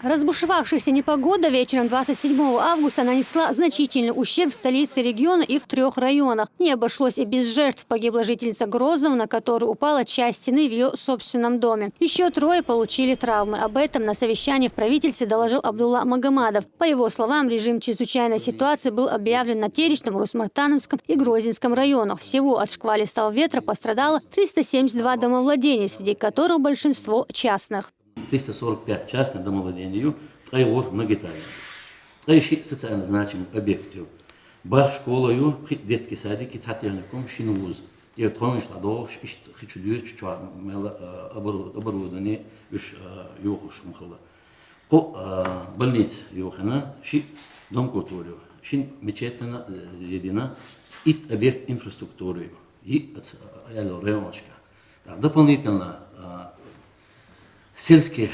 Разбушевавшаяся непогода вечером 27 августа нанесла значительный ущерб в столице региона и в 3 районах. Не обошлось и без жертв. Погибла жительница Грозного, на которую упала часть стены в ее собственном доме. Еще 3 получили травмы. Об этом на совещании в правительстве доложил Абдулла Магомадов. По его словам, режим чрезвычайной ситуации был объявлен на Теречном, Русмартановском и Грозинском районах. Всего от шквалистого ветра пострадало 372 домовладения, среди которых большинство частных. 345 частных домовладений, 3 на гектаре. 3 социально значимых объектов. Бар школою, детский садик, цательником, шиновуз. И тронешь ладох, хичудю, чучуар, оборудование, уж юхуш мухала. Ко больниц юхана, ши дом культуры, ши мечетана зедина, и объект инфраструктуры, и районочка. Дополнительно сельские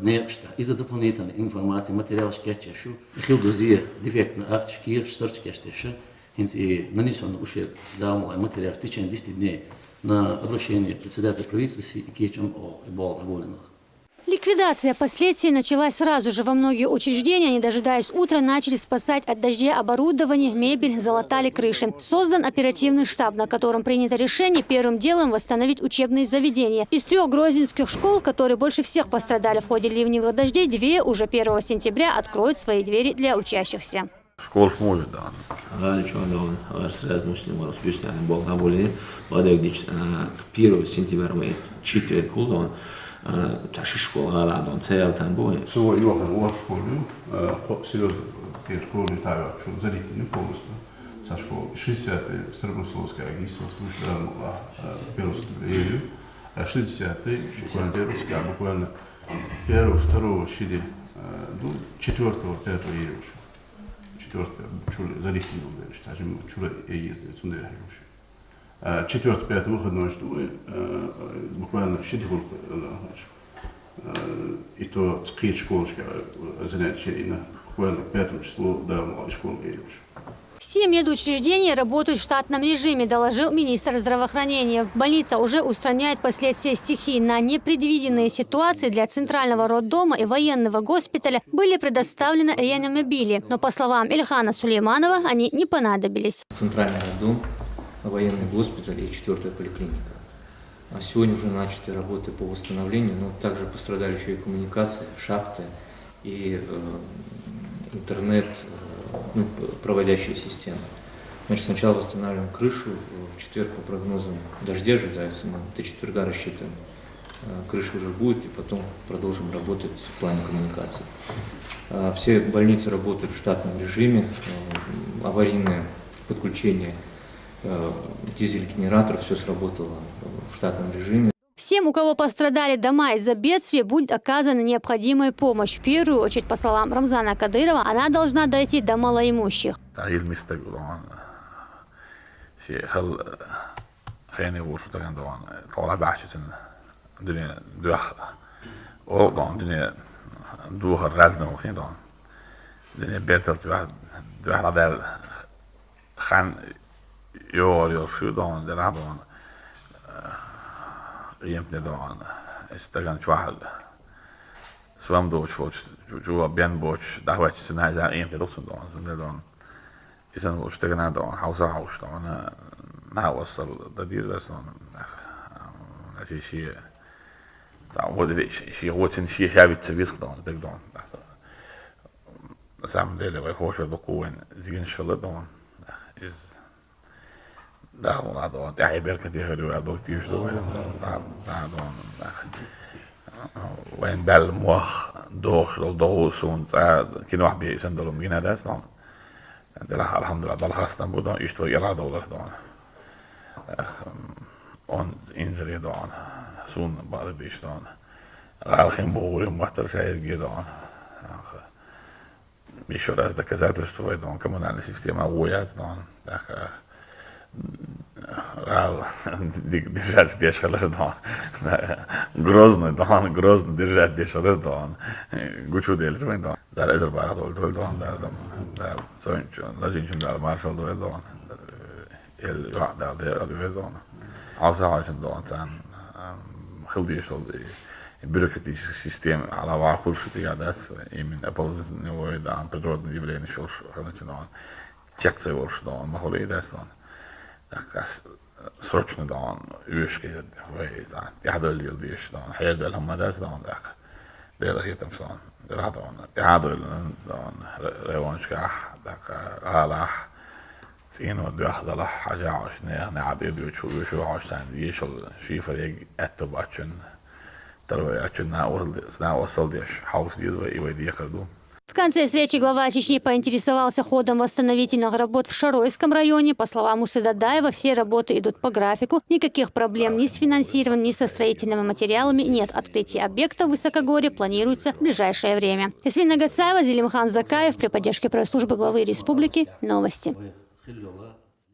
нечто из-за дополнительной информации, материал шкетчешу, хилдузия дефектно арчкир, сторчкештеша, и нанесен ущерб даму материал в течение 10 дней на обращение председателя правительства и кечем о болезненных. Ликвидация последствий началась сразу же. Во многие учреждения, не дожидаясь утра, начали спасать от дождя оборудование, мебель, залатали крыши. Создан оперативный штаб, на котором принято решение первым делом восстановить учебные заведения. Из 3 грозненских школ, которые больше всех пострадали в ходе ливневых дождей, 2 уже 1 сентября откроют свои двери для учащихся. Школ шмолит, да. Раньше он раз муслим расписали был на более, вода где 1 сентября мы 4 кулон. Tashi школа рядом, цел там будет. Всего Йохан в школе, серьезно, те школы ставят, что залитые полностью. Со школы 60-й Старобусовская агентство служба была 1 сентября, а 60-й буквально 1, 2, 4, 5 июля. 4 чули залитые были, скажем, чули и ездили, сюда. 4-5 выходной, что мы буквально 4 и то скрыть школочка занятия на буквально 5 числу до школы. Все медучреждения работают в штатном режиме, доложил министр здравоохранения. Больница уже устраняет последствия стихий. На непредвиденные ситуации для Центрального роддома и военного госпиталя были предоставлены реанимобили. Но, по словам Ильхана Сулейманова, они не понадобились. Центральный роддом, военный госпиталь и 4-я поликлиника. А сегодня уже начаты работы по восстановлению, но также пострадали еще и коммуникации, шахты и интернет, проводящие системы. Значит, сначала восстанавливаем крышу, в четверг по прогнозам дождя ожидается, мы до четверга рассчитываем, крыша уже будет, и потом продолжим работать в плане коммуникации. Все больницы работают в штатном режиме, аварийное подключение дизель-генератор, все сработало в штатном режиме. Всем, у кого пострадали дома из-за бедствия, будет оказана необходимая помощь. В первую очередь, по словам Рамзана Кадырова, она должна дойти до малоимущих. Jag sju dagar där dagen egentligen dagen استجان شواحد سوام دوش فوش جوا بين بوش دعوات سنة زين egentligen också dagen så dagen إذن وش تجنا dagen حوش dagen ما وصل ده sån det شيء هو ده شيء هو شيء شابت سبيس dagen det dagen سام ده اللي هو شو بقوين زين شغل dagen ده والله ده يعني بركة دي هلو أدوك تيجي ده وين بال موخ دوخ دوس وانت كنا واحد بيسندلهم جينا ده صار ده الحمد لله ده الحسن بودا يشتغل يلا دولار ده on inser ده سون بعد بيشتغل غالخين بقولي محتر شيء جدا بيشور از ده كذا تشتغل ده كمان على السيستم أويات ده держать дешевле дон, грозный держать дешевле дон, гучу дельрвен дон, да резервар дол дон, да сончо, лазинчо да маршал дол дон, да дол дон, also hajsen dон san, хилдишол бюрократической системы, а лавар худшего да, именно положительного да, природное явление, что он чекцы что он могу и да, он так срочно да он юшки да, я дал дишь да, хер дал هم да, так ده رأيتم شلون هذا ريوانشكا دك على سينو داخل له حاجة عشنا نعدي شو عشان يشل شيء فريق أتبعشن ترى عشان نوصل ديش حوس ديز ويدي يخدم. В конце встречи глава Чечни поинтересовался ходом восстановительных работ в Шаройском районе. По словам Усы Дадаева, все работы идут по графику. Никаких проблем ни с финансированием, ни со строительными материалами нет. Открытие объекта в Высокогорье планируется в ближайшее время. Ясмина Гацаева, Зелимхан Закаев при поддержке пресс-службы главы республики. Новости.